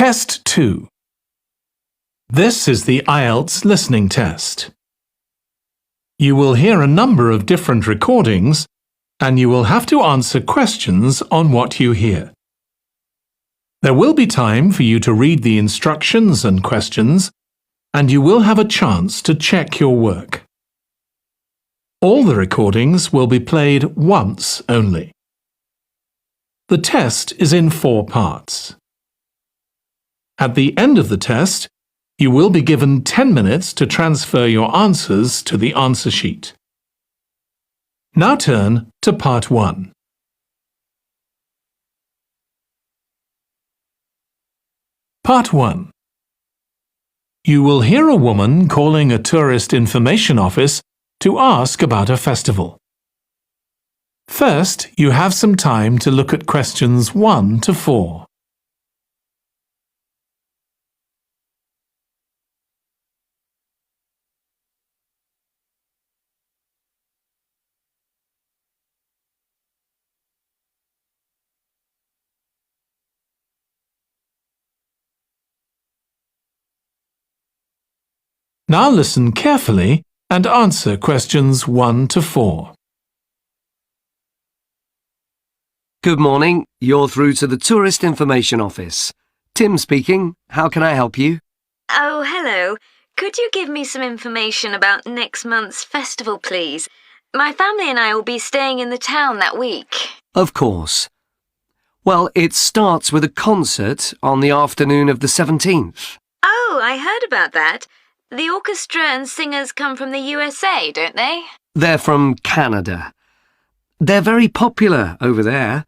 Test 2. This is the IELTS listening test. You will hear a number of different recordings, and you will have to answer questions on what you hear. There will be time for you to read the instructions and questions, and you will have a chance to check your work. All the recordings will be played once only. The test is in 4 parts. At the end of the test, you will be given 10 minutes to transfer your answers to the answer sheet. Now turn to Part 1. Part 1. You will hear a woman calling a tourist information office to ask about a festival. First, you have some time to look at questions 1 to 4. Now listen carefully and answer questions 1 to 4. Good morning. You're through to the Tourist Information Office. Tim speaking. How can I help you? Oh, hello. Could you give me some information about next month's festival, please? My family and I will be staying in the town that week. Of course. Well, it starts with a concert on the afternoon of the 17th. Oh, I heard about that. The orchestra and singers come from the USA, don't they? They're from Canada. They're very popular over there.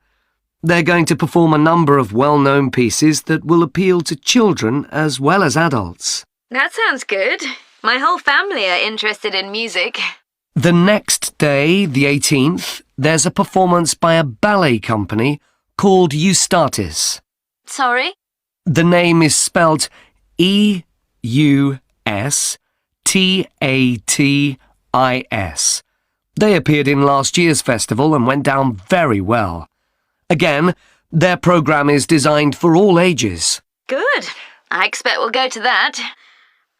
They're going to perform a number of well-known pieces that will appeal to children as well as adults. That sounds good. My whole family are interested in music. The next day, the 18th, there's a performance by a ballet company called Eustatis. Sorry? The name is spelled Eustatis. They appeared in last year's festival and went down very well. Again, their programme is designed for all ages. Good. I expect we'll go to that.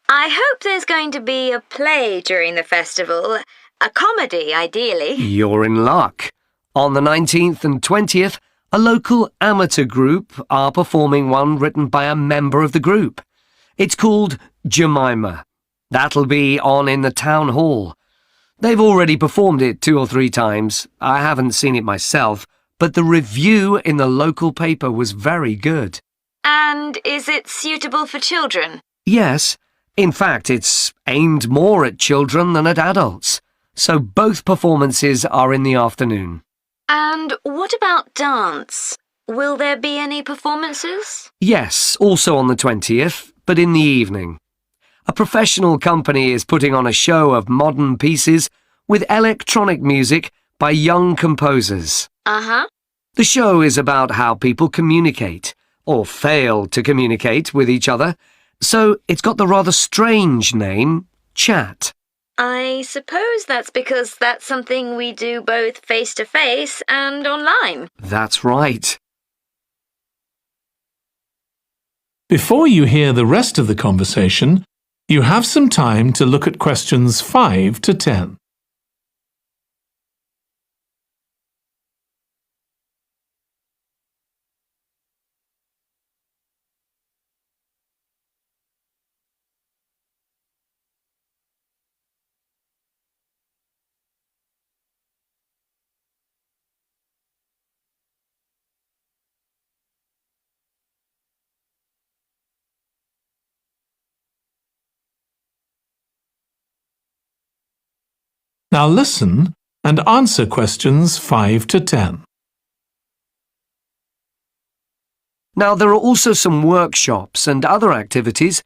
I hope there's going to be a play during the festival. A comedy, ideally. You're in luck. On the 19th and 20th, a local amateur group are performing one written by a member of the group. It's called Jemima. That'll be on in the town hall. They've already performed it 2 or 3 times. I haven't seen it myself, but the review in the local paper was very good. And is it suitable for children? Yes. In fact, it's aimed more at children than at adults. So both performances are in the afternoon. And what about dance? Will there be any performances? Yes, also on the 20th, but in the evening. A professional company is putting on a show of modern pieces with electronic music by young composers. Uh-huh. The show is about how people communicate, or fail to communicate with each other, so it's got the rather strange name, Chat. I suppose that's because that's something we do both face-to-face and online. That's right. Before you hear the rest of the conversation, you have some time to look at questions 5 to 10. Now listen and answer questions 5 to 10. Now, there are also some workshops and other activities.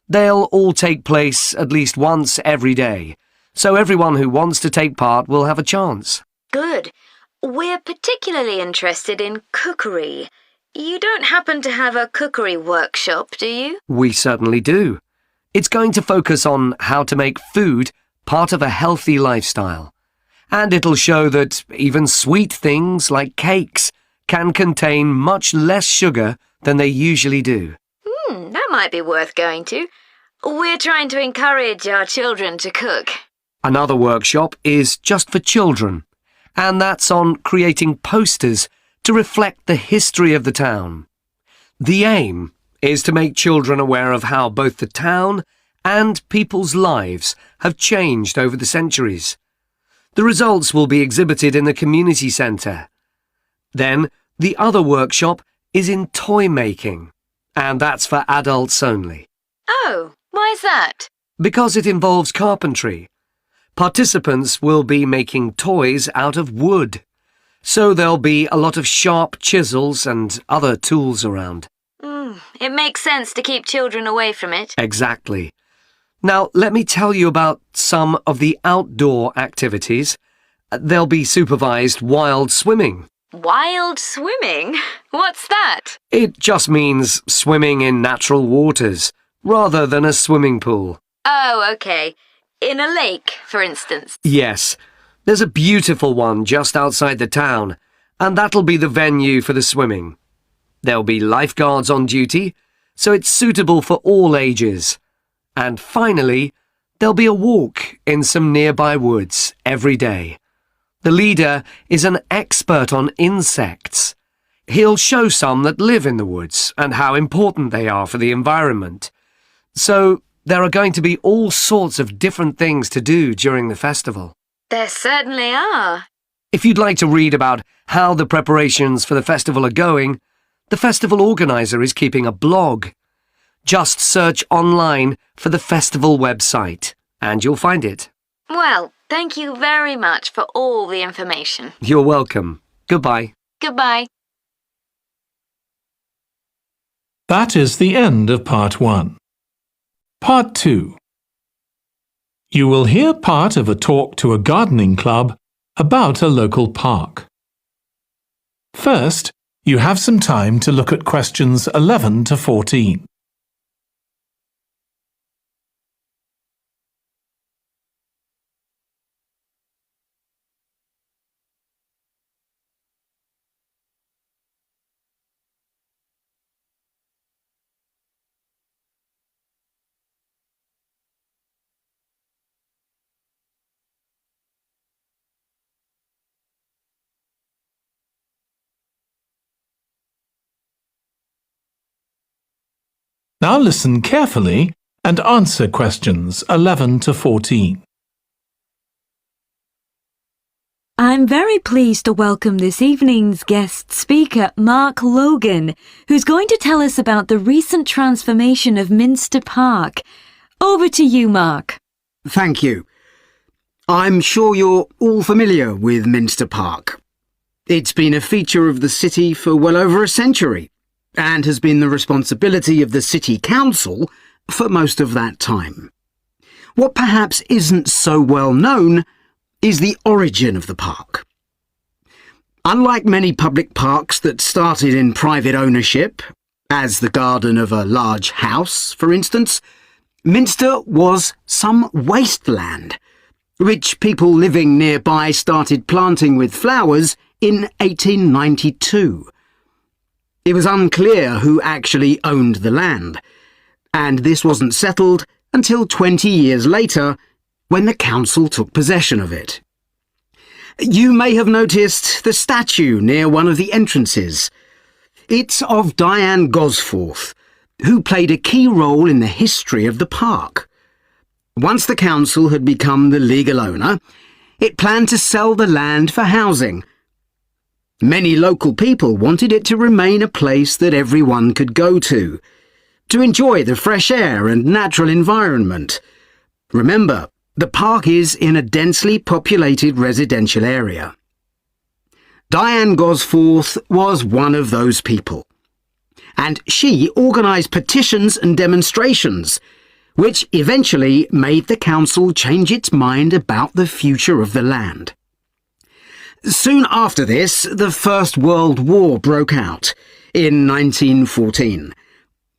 They'll all take place at least once every day, so everyone who wants to take part will have a chance. Good. We're particularly interested in cookery. You don't happen to have a cookery workshop, do you? We certainly do. It's going to focus on how to make food part of a healthy lifestyle. And it'll show that even sweet things like cakes can contain much less sugar than they usually do. might be worth going to. We're trying to encourage our children to cook. Another workshop is just for children, and that's on creating posters to reflect the history of the town. The aim is to make children aware of how both the town and people's lives have changed over the centuries. The results will be exhibited in the community centre. Then, the other workshop is in toy making, and that's for adults only. Oh, why's that? Because it involves carpentry. Participants will be making toys out of wood, so there'll be a lot of sharp chisels and other tools around. It makes sense to keep children away from it. Exactly. Now, let me tell you about some of the outdoor activities. There'll be supervised wild swimming. Wild swimming? What's that? It just means swimming in natural waters, rather than a swimming pool. Oh, okay. In a lake, for instance. Yes, there's a beautiful one just outside the town, and that'll be the venue for the swimming. There'll be lifeguards on duty, so it's suitable for all ages. And finally, there'll be a walk in some nearby woods every day. The leader is an expert on insects. He'll show some that live in the woods and how important they are for the environment. So there are going to be all sorts of different things to do during the festival. There certainly are. If you'd like to read about how the preparations for the festival are going, the festival organizer is keeping a blog. Just search online for the festival website, and you'll find it. Well, thank you very much for all the information. You're welcome. Goodbye. Goodbye. That is the end of Part 1. Part 2. You will hear part of a talk to a gardening club about a local park. First, you have some time to look at questions 11 to 14. Now listen carefully and answer questions 11 to 14. I'm very pleased to welcome this evening's guest speaker, Mark Logan, who's going to tell us about the recent transformation of Minster Park. Over to you, Mark. Thank you. I'm sure you're all familiar with Minster Park. It's been a feature of the city for well over a century, and has been the responsibility of the City Council for most of that time. What perhaps isn't so well known is the origin of the park. Unlike many public parks that started in private ownership, as the garden of a large house, for instance, Minster was some wasteland, which people living nearby started planting with flowers in 1892. It was unclear who actually owned the land, and this wasn't settled until 20 years later, when the council took possession of it. You may have noticed the statue near one of the entrances. It's of Diane Gosforth, who played a key role in the history of the park. Once the council had become the legal owner, it planned to sell the land for housing. Many local people wanted it to remain a place that everyone could go to enjoy the fresh air and natural environment. Remember, the park is in a densely populated residential area. Diane Gosforth was one of those people, and she organised petitions and demonstrations, which eventually made the council change its mind about the future of the land. Soon after this, the First World War broke out in 1914,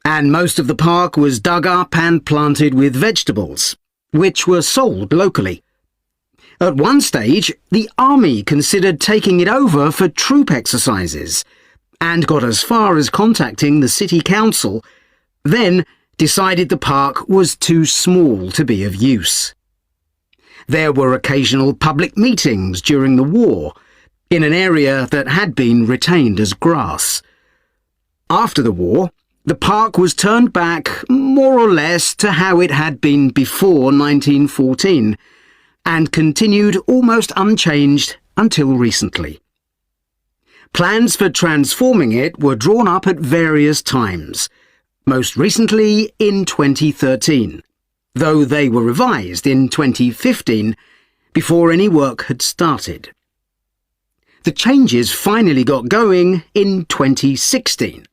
and most of the park was dug up and planted with vegetables, which were sold locally. At one stage, the army considered taking it over for troop exercises, and got as far as contacting the city council. Then, decided the park was too small to be of use. There were occasional public meetings during the war in an area that had been retained as grass. After the war, the park was turned back more or less to how it had been before 1914 and continued almost unchanged until recently. Plans for transforming it were drawn up at various times, most recently in 2013, though they were revised in 2015 before any work had started. The changes finally got going in 2016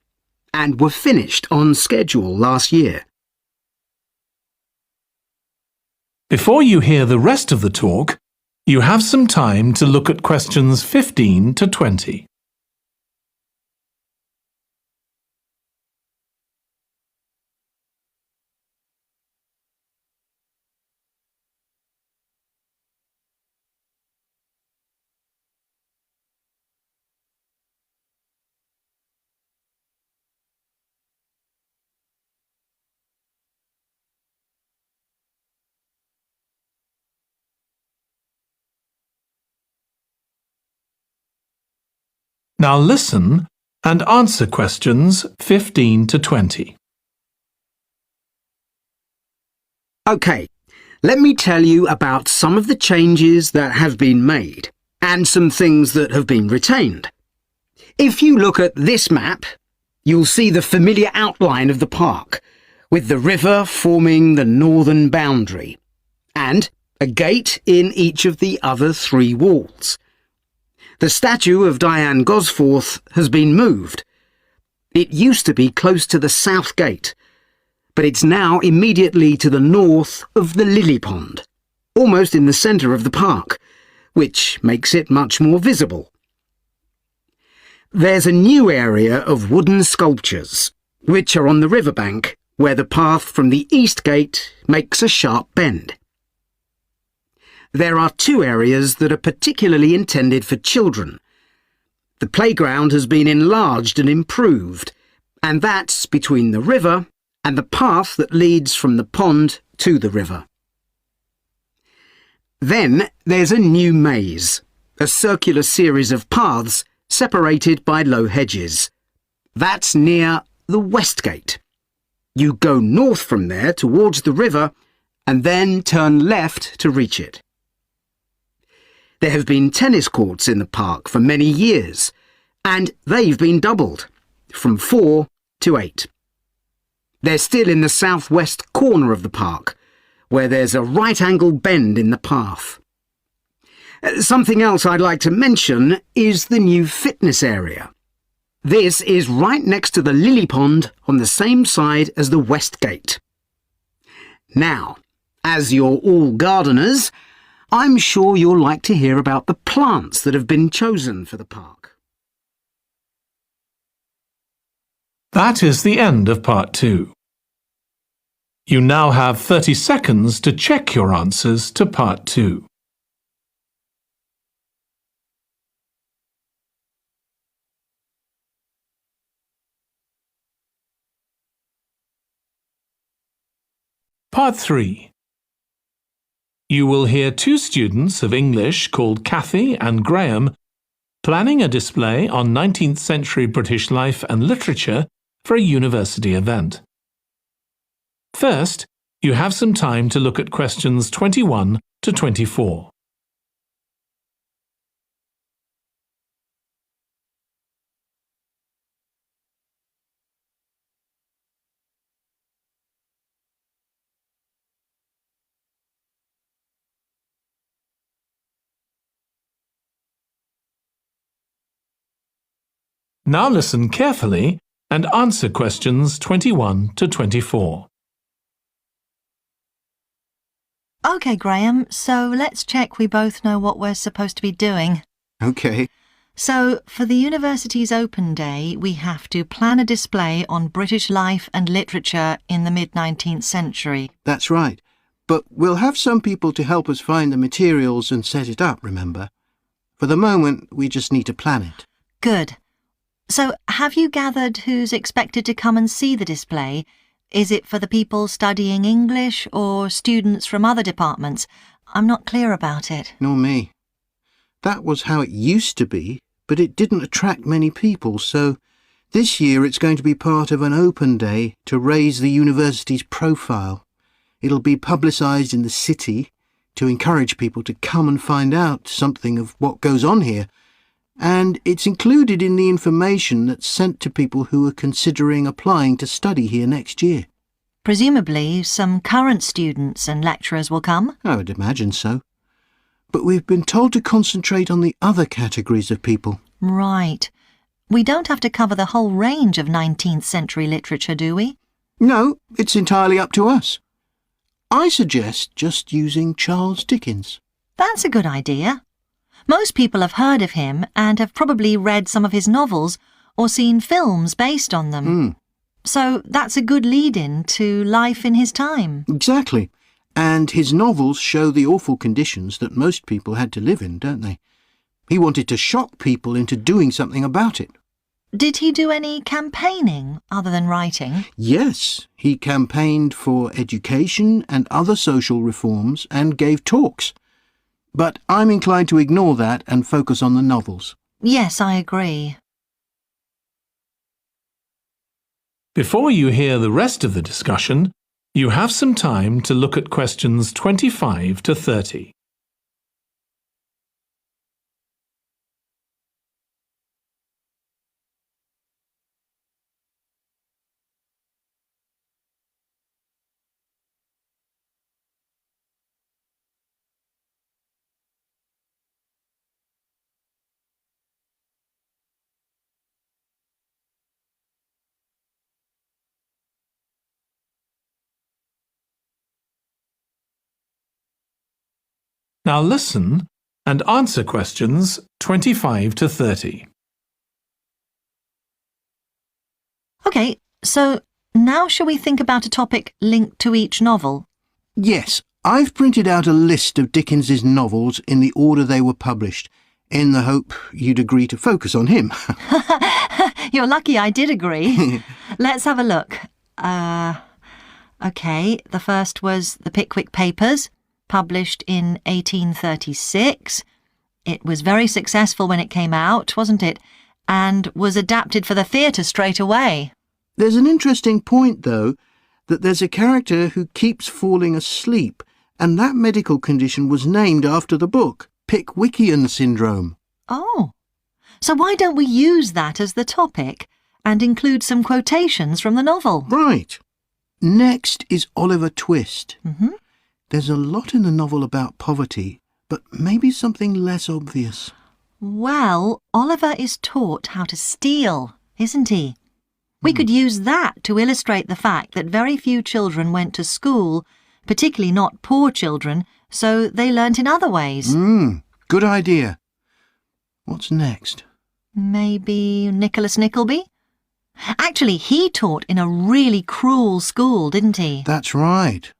and were finished on schedule last year. Before you hear the rest of the talk, you have some time to look at questions 15 to 20. Now listen and answer questions 15 to 20. OK, let me tell you about some of the changes that have been made and some things that have been retained. If you look at this map, you'll see the familiar outline of the park, with the river forming the northern boundary, and a gate in each of the other 3 walls. The statue of Diane Gosforth has been moved. It used to be close to the south gate, but it's now immediately to the north of the lily pond, almost in the centre of the park, which makes it much more visible. There's a new area of wooden sculptures, which are on the riverbank, where the path from the east gate makes a sharp bend. There are 2 areas that are particularly intended for children. The playground has been enlarged and improved, and that's between the river and the path that leads from the pond to the river. Then there's a new maze, a circular series of paths separated by low hedges. That's near the west gate. You go north from there towards the river and then turn left to reach it. There have been tennis courts in the park for many years, and they've been doubled, from 4 to 8. They're still in the southwest corner of the park, where there's a right-angle bend in the path. Something else I'd like to mention is the new fitness area. This is right next to the lily pond on the same side as the west gate. Now, as you're all gardeners, I'm sure you'll like to hear about the plants that have been chosen for the park. That is the end of part 2. You now have 30 seconds to check your answers to part 2. Part 3. You will hear 2 students of English called Kathy and Graham planning a display on 19th century British life and literature for a university event. First, you have some time to look at questions 21 to 24. Now listen carefully and answer questions 21 to 24. OK, Graham, so let's check we both know what we're supposed to be doing. OK. So, for the university's open day, we have to plan a display on British life and literature in the mid-19th century. That's right. But we'll have some people to help us find the materials and set it up, remember? For the moment, we just need to plan it. Good. So, have you gathered who's expected to come and see the display? Is it for the people studying English or students from other departments? I'm not clear about it. Nor me. That was how it used to be, but it didn't attract many people, so this year it's going to be part of an open day to raise the university's profile. It'll be publicised in the city to encourage people to come and find out something of what goes on here, and it's included in the information that's sent to people who are considering applying to study here next year. Presumably, some current students and lecturers will come? I would imagine so. But we've been told to concentrate on the other categories of people. Right. We don't have to cover the whole range of 19th century literature, do we? No, it's entirely up to us. I suggest just using Charles Dickens. That's a good idea. Most people have heard of him and have probably read some of his novels or seen films based on them. So that's a good lead-in to life in his time. Exactly. And his novels show the awful conditions that most people had to live in, don't they? He wanted to shock people into doing something about it. Did he do any campaigning other than writing? Yes, he campaigned for education and other social reforms and gave talks. But I'm inclined to ignore that and focus on the novels. Yes, I agree. Before you hear the rest of the discussion, you have some time to look at questions 25 to 30. Now listen and answer questions 25 to 30. OK, so now shall we think about a topic linked to each novel? Yes, I've printed out a list of Dickens's novels in the order they were published, in the hope you'd agree to focus on him. You're lucky I did agree. Let's have a look. OK, the first was The Pickwick Papers, published in 1836. It was very successful when it came out, wasn't it? And was adapted for the theatre straight away. There's an interesting point, though, that there's a character who keeps falling asleep, and that medical condition was named after the book, Pickwickian syndrome. Oh, so why don't we use that as the topic and include some quotations from the novel? Right. Next is Oliver Twist. Mm-hmm. There's a lot in the novel about poverty, but maybe something less obvious. Well, Oliver is taught how to steal, isn't he? We could use that to illustrate the fact that very few children went to school, particularly not poor children, so they learnt in other ways. Good idea. What's next? Maybe Nicholas Nickleby? Actually, he taught in a really cruel school, didn't he? That's right.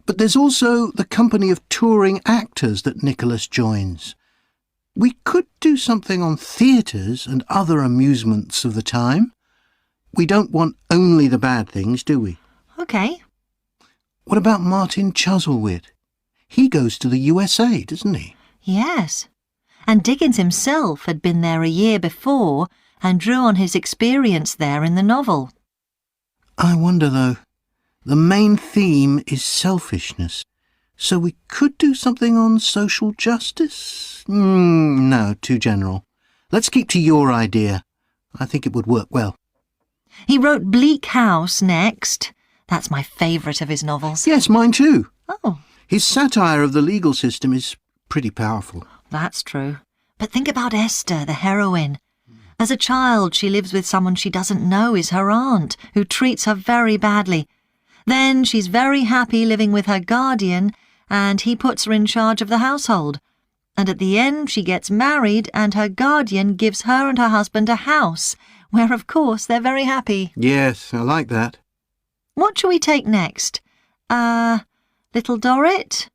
But there's also the company of touring actors that Nicholas joins. We could do something on theatres and other amusements of the time. We don't want only the bad things, do we? OK. What about Martin Chuzzlewit? He goes to the USA, doesn't he? Yes. And Dickens himself had been there a year before and drew on his experience there in the novel. I wonder, though. The main theme is selfishness, so we could do something on social justice? No, too general. Let's keep to your idea. I think it would work well. He wrote Bleak House next. That's my favourite of his novels. Yes, mine too. Oh, His satire of the legal system is pretty powerful. that's true. But think about Esther, the heroine. As a child, she lives with someone she doesn't know is her aunt, who treats her very badly. Then she's very happy living with her guardian, and he puts her in charge of the household. And at the end, she gets married, and her guardian gives her and her husband a house, where, of course, they're very happy. Yes, I like that. What shall we take next? Little Dorrit?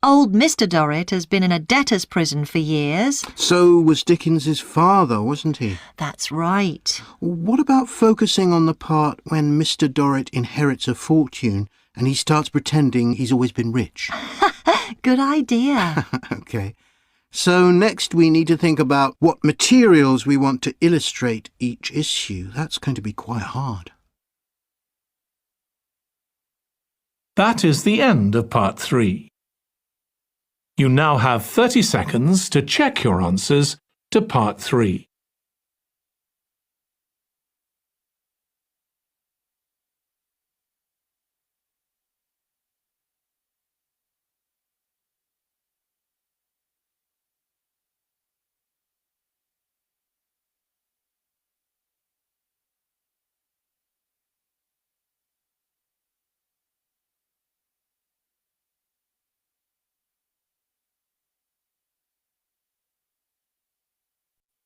Old Mr. Dorrit has been in a debtor's prison for years. So was Dickens's father, wasn't he? That's right. What about focusing on the part when Mr. Dorrit inherits a fortune and he starts pretending he's always been rich? Good idea. OK. So next we need to think about what materials we want to illustrate each issue. That's going to be quite hard. That is the end of part 3. You now have 30 seconds to check your answers to part 3.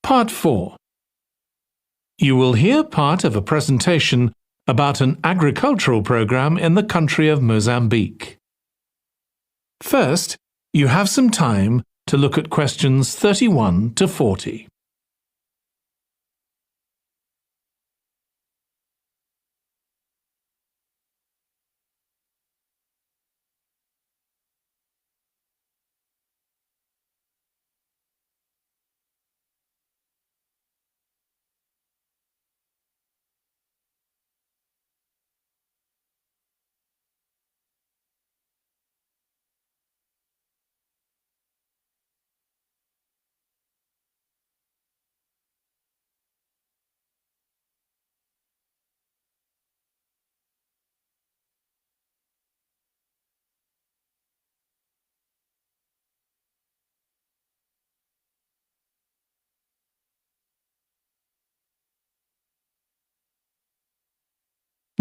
Part 4. You will hear part of a presentation about an agricultural program in the country of Mozambique. First, you have some time to look at questions 31 to 40.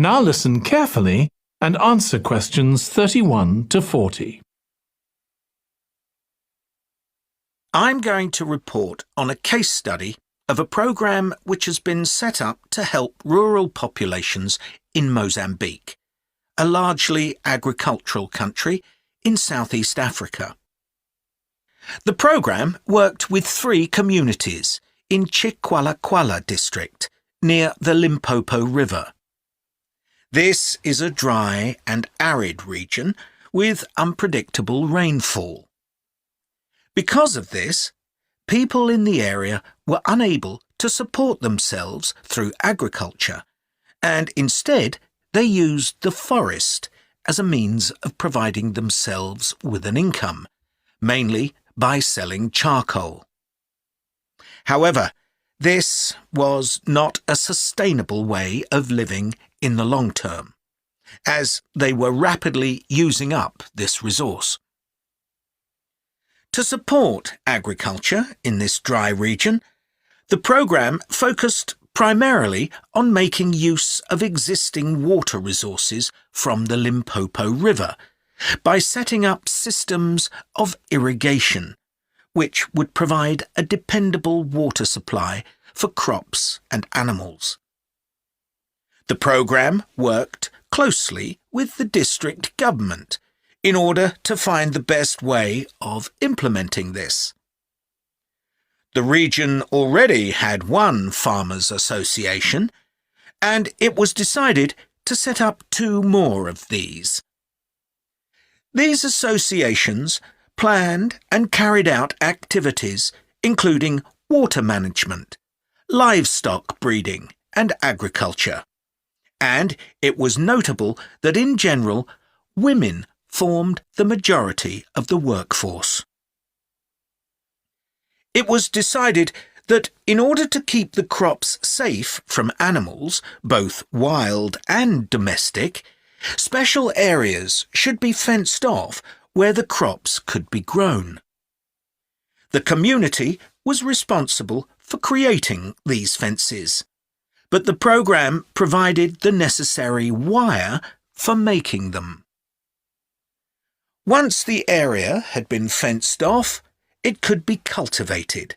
Now listen carefully and answer questions 31 to 40. I'm going to report on a case study of a program which has been set up to help rural populations in Mozambique, a largely agricultural country in Southeast Africa. The program worked with 3 communities in Chikwalakwala district near the Limpopo River. This is a dry and arid region with unpredictable rainfall. Because of this, people in the area were unable to support themselves through agriculture, and instead they used the forest as a means of providing themselves with an income, mainly by selling charcoal. However, this was not a sustainable way of living in the long term, as they were rapidly using up this resource. To support agriculture in this dry region, the program focused primarily on making use of existing water resources from the Limpopo River by setting up systems of irrigation, which would provide a dependable water supply for crops and animals. The program worked closely with the district government in order to find the best way of implementing this. The region already had one farmers' association, and it was decided to set up 2 more of these. These associations planned and carried out activities including water management, livestock breeding and agriculture. And it was notable that in general, women formed the majority of the workforce. It was decided that in order to keep the crops safe from animals, both wild and domestic, special areas should be fenced off where the crops could be grown. The community was responsible for creating these fences, but the program provided the necessary wire for making them. Once the area had been fenced off, it could be cultivated.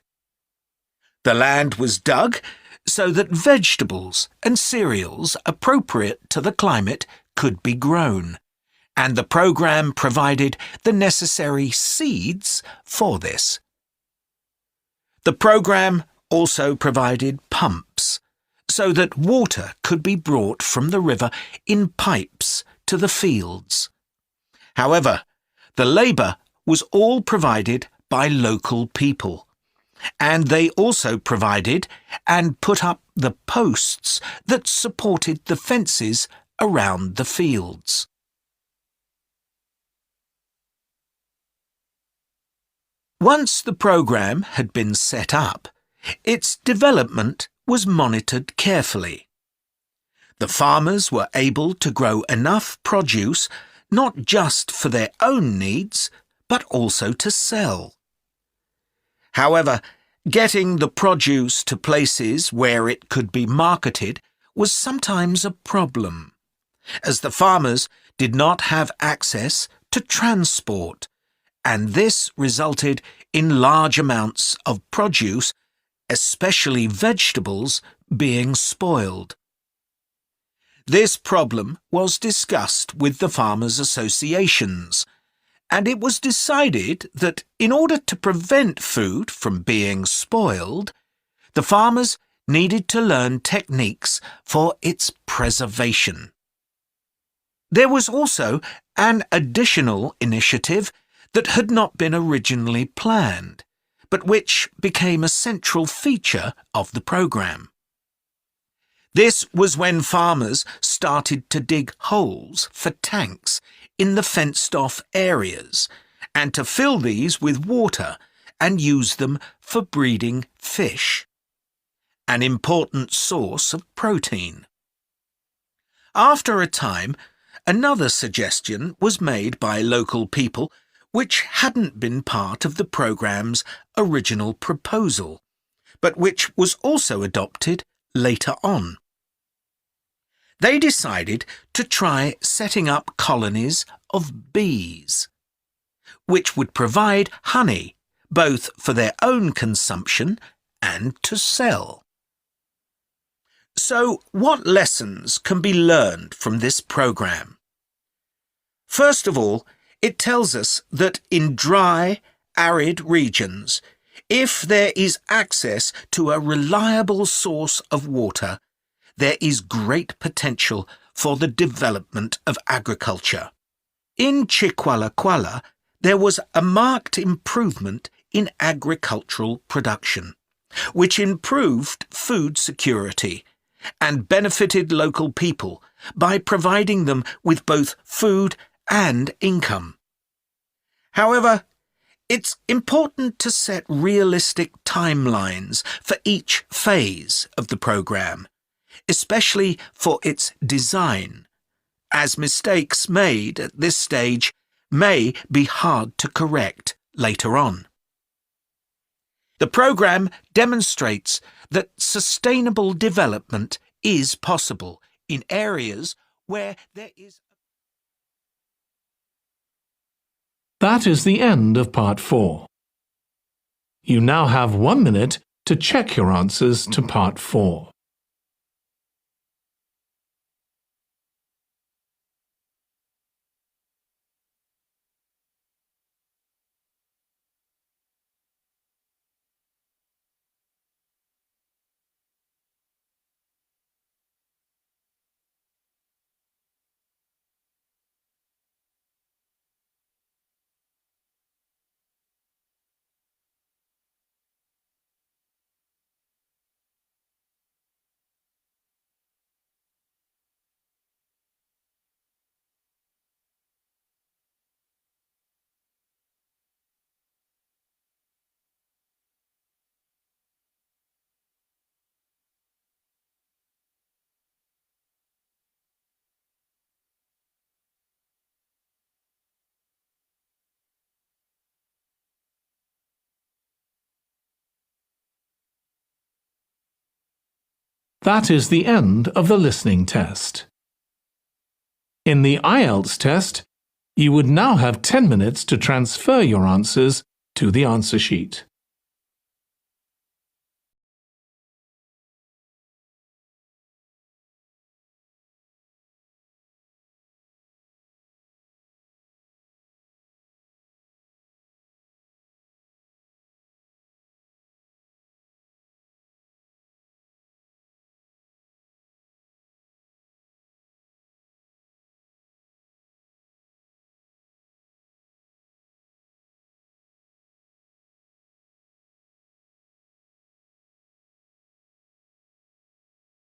The land was dug so that vegetables and cereals appropriate to the climate could be grown, and the programme provided the necessary seeds for this. The programme also provided pumps, so that water could be brought from the river in pipes to the fields. However, the labour was all provided by local people, and they also provided and put up the posts that supported the fences around the fields. Once the programme had been set up, its development was monitored carefully. The farmers were able to grow enough produce not just for their own needs, but also to sell. However, getting the produce to places where it could be marketed was sometimes a problem, as the farmers did not have access to transport, and this resulted in large amounts of produce, especially vegetables, being spoiled. This problem was discussed with the farmers' associations, and it was decided that in order to prevent food from being spoiled, the farmers needed to learn techniques for its preservation. There was also an additional initiative that had not been originally planned, but which became a central feature of the programme. This was when farmers started to dig holes for tanks in the fenced-off areas and to fill these with water and use them for breeding fish, an important source of protein. After a time, another suggestion was made by local people which hadn't been part of the programme's original proposal, but which was also adopted later on. They decided to try setting up colonies of bees, which would provide honey both for their own consumption and to sell. So, what lessons can be learned from this programme? First of all, it tells us that in dry, arid regions, if there is access to a reliable source of water, there is great potential for the development of agriculture. In Chiqualaquala, there was a marked improvement in agricultural production, which improved food security and benefited local people by providing them with both food and income. However, it's important to set realistic timelines for each phase of the programme, especially for its design, as mistakes made at this stage may be hard to correct later on. The programme demonstrates that sustainable development is possible in areas where there is. That is the end of part 4. You now have 1 minute to check your answers to part 4. That is the end of the listening test. In the IELTS test, you would now have 10 minutes to transfer your answers to the answer sheet.